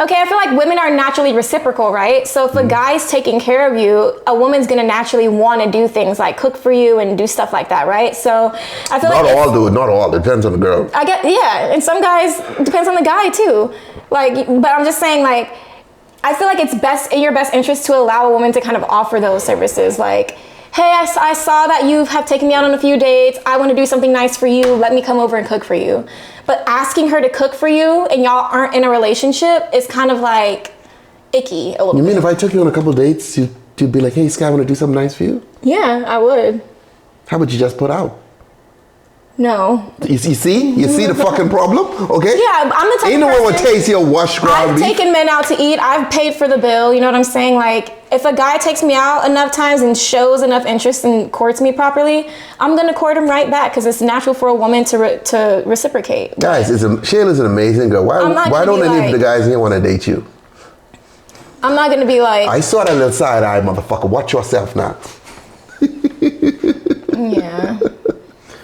Okay, I feel like women are naturally reciprocal, right? So if a guy's taking care of you, a woman's gonna naturally want to do things like cook for you and do stuff like that, right? So I feel not all do it. Not all. Depends on the girl. I get, yeah, and some guys, depends on the guy too. Like, but I'm just saying, like, I feel like it's best in your best interest to allow a woman to kind of offer those services, like, hey, I saw that you have taken me out on a few dates. I want to do something nice for you. Let me come over and cook for you. But asking her to cook for you and y'all aren't in a relationship is kind of like icky a little bit. You mean if I took you on a couple dates, you'd be like, hey, Sky, I want to do something nice for you? Yeah, I would. How about you just put out? No. You see? You see the fucking problem? Okay? Yeah, I'm the type Ain't of no person. one will taste your wash ground I've beef. taken men out to eat. I've paid for the bill. You know what I'm saying? Like, if a guy takes me out enough times and shows enough interest and courts me properly, I'm gonna court him right back because it's natural for a woman to reciprocate. Guys, Shayla's an amazing girl. Why don't any of the guys here want to date you? I'm not gonna be like. I saw that little side eye, motherfucker. Watch yourself now. Yeah.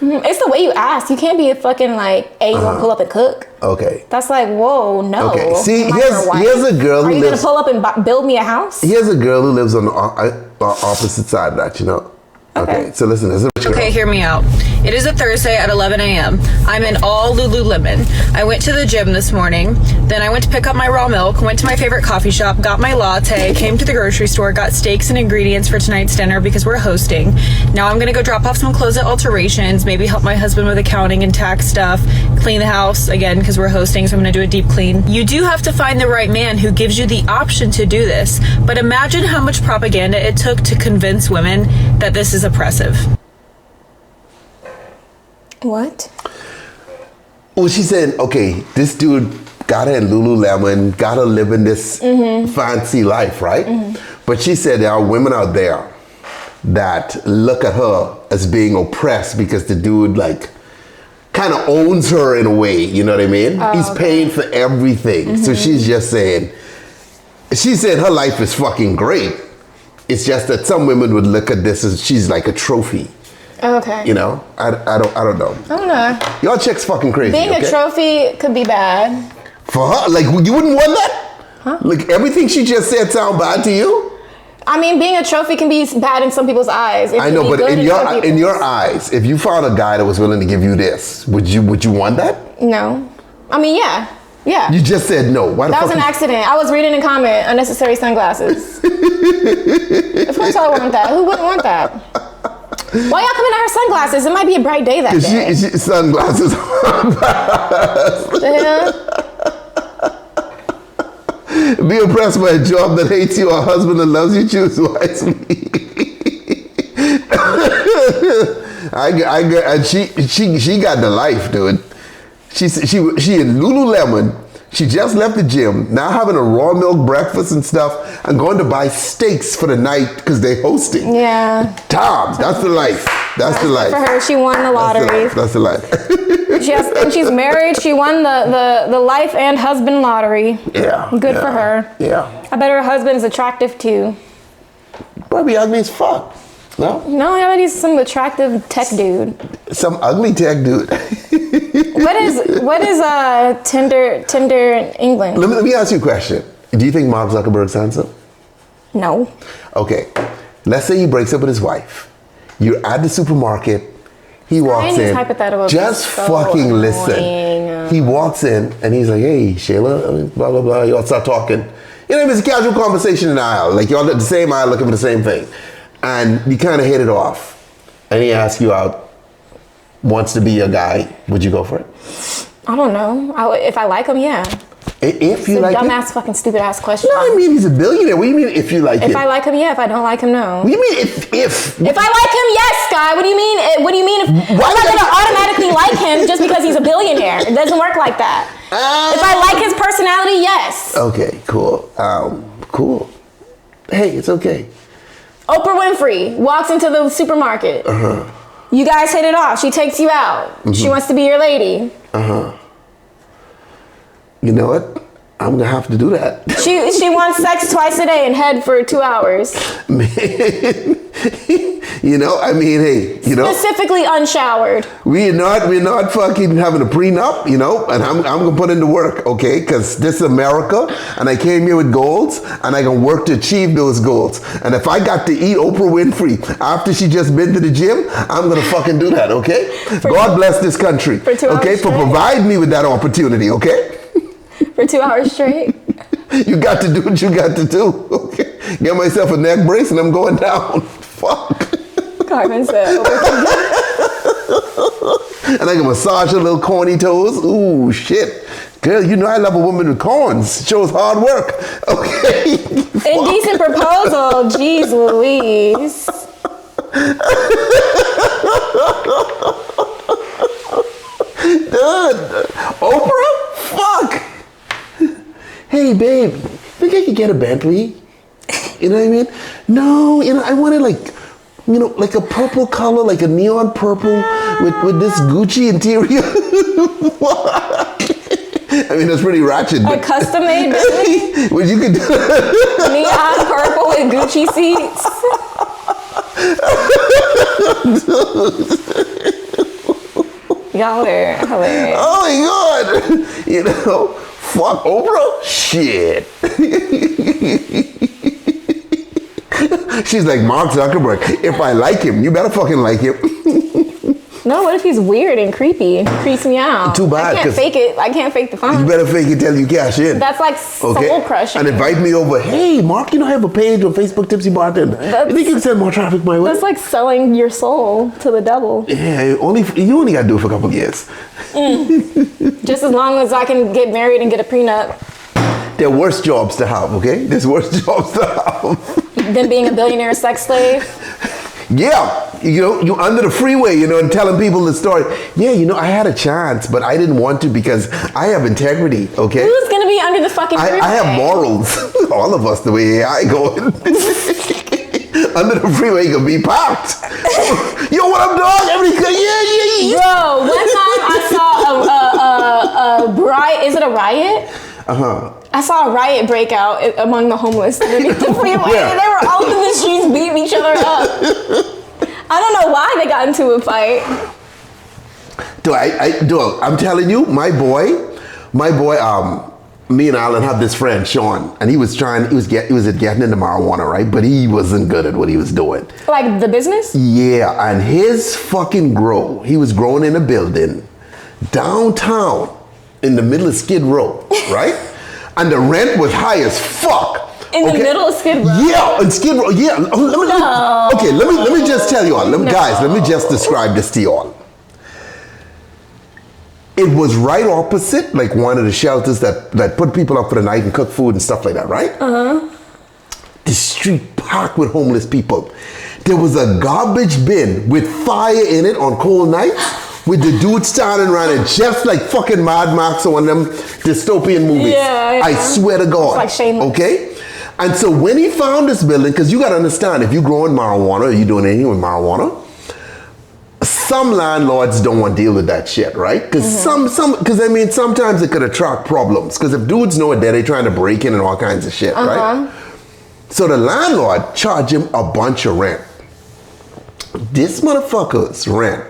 It's the way you ask. You can't be a fucking like, hey, you wanna pull up and cook? Okay. That's like, whoa, no. Okay. See, here's a girl who lives. Are you gonna pull up and build me a house? Here's a girl who lives on the opposite side of that, you know. Okay, so listen, this is a Okay, hear me out. It is a Thursday at 11 a.m. I'm in all Lululemon. I went to the gym this morning. Then I went to pick up my raw milk, went to my favorite coffee shop, got my latte, came to the grocery store, got steaks and ingredients for tonight's dinner because we're hosting. Now I'm gonna go drop off some closet alterations, maybe help my husband with accounting and tax stuff, clean the house again because we're hosting, so I'm gonna do a deep clean. You do have to find the right man who gives you the option to do this, but imagine how much propaganda it took to convince women that this is oppressive. What? Well, she said, okay, this dude got her in Lululemon, got her living this fancy life, right? But she said there are women out there that look at her as being oppressed because the dude like kind of owns her in a way, you know what I mean? He's paying for everything. So she's just saying, she said her life is fucking great. It's just that some women would look at this as she's like a trophy. Okay. You know, I don't know. I don't know. Y'all chicks fucking crazy. Being a trophy could be bad. For her, like you wouldn't want that? Huh? Like everything she just said sound bad to you? I mean, being a trophy can be bad in some people's eyes. I know, but in your eyes, if you found a guy that was willing to give you this, would you want that? No. I mean, yeah. Yeah. You just said no. Why the that fuck was an accident. I was reading a comment, unnecessary sunglasses. Of course I would want that. Who wouldn't want that? Why y'all coming at her sunglasses? It might be a bright day that day. Sunglasses. Be impressed by a job that hates you or a husband that loves you. Choose wisely. She got the life, dude. She in Lululemon. She just left the gym, now having a raw milk breakfast and stuff, and going to buy steaks for the night because they're hosting. Yeah. Tom, that's the life. That's the life. For her, she won the lottery. That's the life. And she's married. She won the life and husband lottery. Yeah. Good for her. Yeah. I bet her husband's attractive too. Probably ugly as fuck. No? No, I bet he's some attractive tech dude. Some ugly tech dude. What is Tinder in England? Let me ask you a question. Do you think Mark Zuckerberg's handsome? No. Okay. Let's say he breaks up with his wife. You're at the supermarket. He walks in. Just fucking listen. He walks in and he's like, hey, Shayla, blah, blah, blah. Y'all start talking. You know, it's a casual conversation in the aisle. Like y'all at the same aisle looking for the same thing. And you kind of hit it off. And he asks you out, wants to be your guy. Would you go for it? I don't know. If I like him, yeah. If you like him? Dumbass, fucking stupid ass question. No, I mean, he's a billionaire. What do you mean if you like him? If I like him, yeah. If I don't like him, no. What do you mean if? If I like him, yes, Sky. What do you mean? What do you mean if I'm not going to automatically like him just because he's a billionaire? It doesn't work like that. If I like his personality, yes. Okay, cool. Cool. Hey, it's okay. Oprah Winfrey walks into the supermarket. You guys hit it off. She takes you out. She wants to be your lady. You know what? I'm gonna have to do that. She wants sex twice a day and head for 2 hours. Man, You know, I mean, hey, you know. Specifically unshowered. We're not fucking having a prenup, you know, and I'm gonna put in the work, okay? Because this is America, and I came here with goals, and I can work to achieve those goals. And if I got to eat Oprah Winfrey after she just been to the gym, I'm gonna fucking do that, okay? God bless this country, for 2 hours okay, for straight? providing me with that opportunity, okay? For 2 hours straight. You got to do what you got to do, okay? Get myself a neck brace, and I'm going down. Fuck. Carmen said. And I can massage her little corny toes. Ooh, shit. Girl, you know I love a woman with corns. Shows hard work. Okay. Indecent proposal. Jeez Louise. Dude. Oprah? Fuck. Hey, babe. Think I could get a Bentley? You know what I mean? No, you know, I wanted like, you know, like a purple color, like a neon purple with this Gucci interior. I mean, that's pretty ratchet. A custom made Bentley? Well, you could do Neon purple with Gucci seats. Y'all are hilarious. Oh my God. You know, fuck Oprah? Shit. She's like, Mark Zuckerberg, if I like him, you better fucking like him. No, what if he's weird and creepy? Creeps me out. Too bad. I can't fake it. I can't fake the fun. You better fake it till you cash in. That's like soul crushing. And invite me over. Hey, Mark, you know I have a page on Facebook, Tipsy Bartender. You think you can send more traffic my way? That's like selling your soul to the devil. Yeah, you only got to do it for a couple of years. Just as long as I can get married and get a prenup. There are worse jobs to have, okay? There's worse jobs to have. Than being a billionaire sex slave. Yeah, you know, you under the freeway, you know, and telling people the story. Yeah, you know, I had a chance, but I didn't want to because I have integrity, okay? Who's gonna be under the fucking freeway? I have morals. All of us, the way I go. Under the freeway, you can be parked. Yo, what up, dog? Everybody, yeah. Bro, one time I saw a riot. Is it a riot? Uh-huh. I saw a riot break out among the homeless underneath the freeway. Yeah. And they were all in the streets beating each other up. I don't know why they got into a fight. I'm telling you, my boy, me and Alan had this friend, Sean, and he was getting into marijuana, right? But he wasn't good at what he was doing. Like the business? Yeah, and his fucking grow, he was growing in a building downtown in the middle of Skid Row, right? And the rent was high as fuck. In the middle of Skid Row? Yeah, in Skid Row, yeah. Let me just tell you all. Guys, let me just describe this to you all. It was right opposite, like one of the shelters that put people up for the night and cook food and stuff like that, right? Uh-huh. The street packed with homeless people. There was a garbage bin with fire in it on cold nights. With the dude standing around it just like fucking Mad Max or one of them dystopian movies. Yeah. I swear to God. It's like shameless. Okay? And so when he found this building, because you got to understand, if you're growing marijuana or you're doing anything with marijuana, some landlords don't want to deal with that shit, right? Because sometimes it could attract problems. Because if dudes know it, they're trying to break in and all kinds of shit, right? So the landlord charged him a bunch of rent. This motherfucker's rent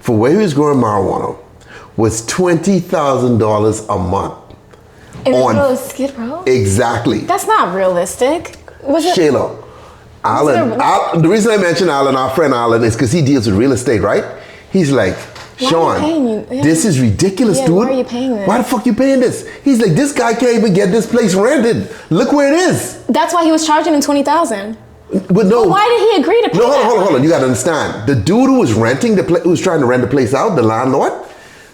for where he was growing marijuana was $20,000 a month. In the middle of Skid Row? Exactly. That's not realistic. Was it? Shayla, Alan, the reason I mention Alan, our friend Alan, is because he deals with real estate, right? He's like, Sean, this is ridiculous, dude. Why are you paying this? Why the fuck you paying this? He's like, this guy can't even get this place rented. Look where it is. That's why he was charging him $20,000. But no. Why did he agree to pay that? No, hold on. You got to understand. The dude who was renting the place, who was trying to rent the place out, the landlord,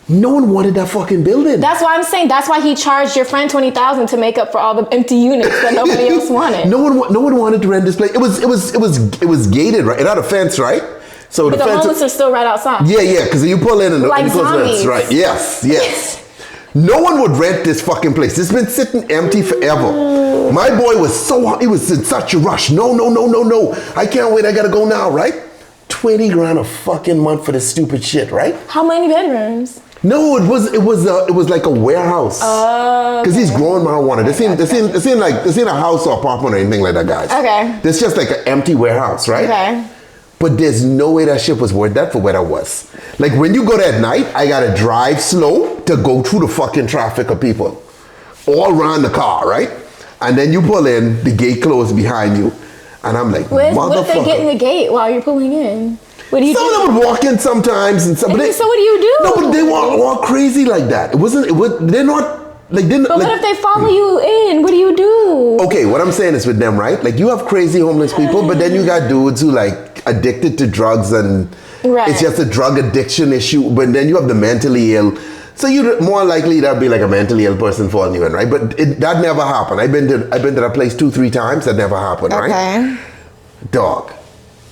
no one wanted that fucking building. That's why I'm saying. That's why he charged your friend $20,000 to make up for all the empty units that nobody else wanted. No one wanted to rent this place. It was gated, right? It had a fence, right? So but the homeless are still right outside. Yeah, because you pull in and like zombies. Fence, right? Yes. No one would rent this fucking place. It's been sitting empty forever. My boy was he was in such a rush. No. I can't wait. I gotta go now, right? $20,000 a fucking month for this stupid shit, right? How many bedrooms? No, it was like a warehouse. Because he's growing marijuana. This ain't a house or apartment or anything like that, guys. Okay. It's just like an empty warehouse, right? Okay. But there's no way that shit was worth that for where I was. Like when you go there at night, I gotta drive slow to go through the fucking traffic of people. All around the car, right? And then you pull in, the gate closed behind you. And I'm like, what motherfucker. if they get in the gate while you're pulling in? What do you do? Some of them would walk in sometimes and some. So what do you do? No, but they weren't all crazy like that. They're not, like, they're not. But like, what if they follow you in? What do you do? Okay, what I'm saying is with them, right? Like you have crazy homeless people, but then you got dudes who like addicted to drugs and it's just a drug addiction issue. But then you have the mentally ill. So you're more likely that'd be like a mentally ill person falling you in, right? But that never happened. I've been to that place 2-3 times. That never happened, right? Dog,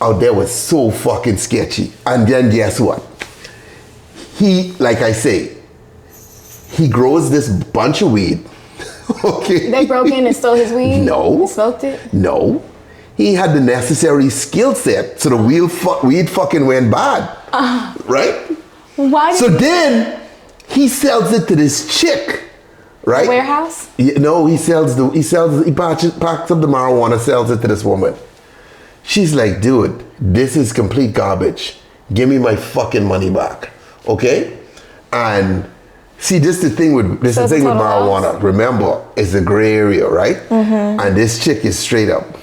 out there was so fucking sketchy. And then guess what? He, like I say, he grows this bunch of weed. Okay. They broke in and stole his weed? No. He smoked it? No. He had the necessary skill set so the weed fucking went bad. Right? Why? So then he sells it to this chick, right? The warehouse? No, he packs up the marijuana, sells it to this woman. She's like, dude, this is complete garbage. Give me my fucking money back. Okay? And see, this is the thing with marijuana. Loss. Remember, it's a gray area, right? Mm-hmm. And this chick is straight up.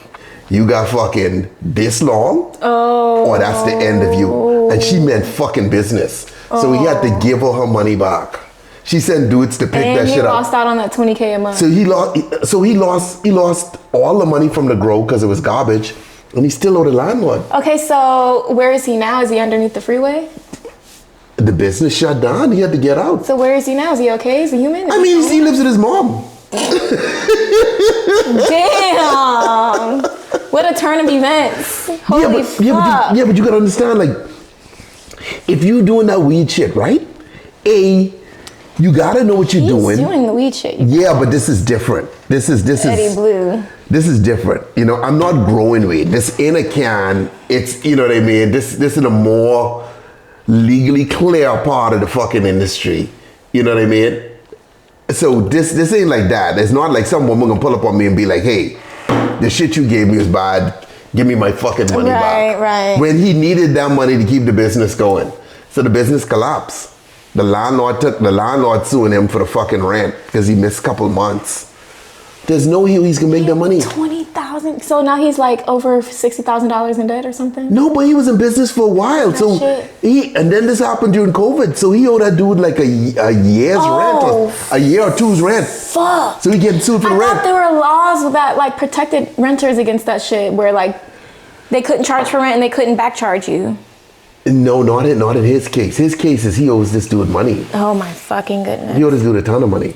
You got fucking this long, or that's the end of you. And she meant fucking business. So he had to give her money back. She sent dudes to pick that shit up. And he lost out on that $20K a month. So he lost all the money from the grow because it was garbage, and he still owed the landlord. Okay, so where is he now? Is he underneath the freeway? The business shut down. He had to get out. So where is he now? Is he okay? Is he human? He lives with his mom. Damn. What a turn of events. Holy fuck. Yeah, but you gotta understand, like, if you doing that weed shit, right? You gotta know what you're doing. He's doing the weed shit. Yeah, but this is different. This is Eddie Blue. This is different. You know, I'm not growing weed. This in a can. It's, you know what I mean. This is a more legally clear part of the fucking industry. You know what I mean? So this ain't like that. It's not like some woman gonna pull up on me and be like, hey, the shit you gave me was bad. Give me my fucking money back. Right. When he needed that money to keep the business going. So the business collapsed. The landlord suing him for the fucking rent because he missed a couple months. There's no way he's gonna make that money. $20,000. So now he's like over $60,000 in debt or something? No, but he was in business for a while. And then this happened during COVID. So he owed that dude like a year's rent or a year or two's rent. Fuck. So he getting sued for the rent. I thought there were laws that like protected renters against that shit where like they couldn't charge for rent and they couldn't back charge you. No, not in his case. His case is he owes this dude money. Oh my fucking goodness. He owes this dude a ton of money.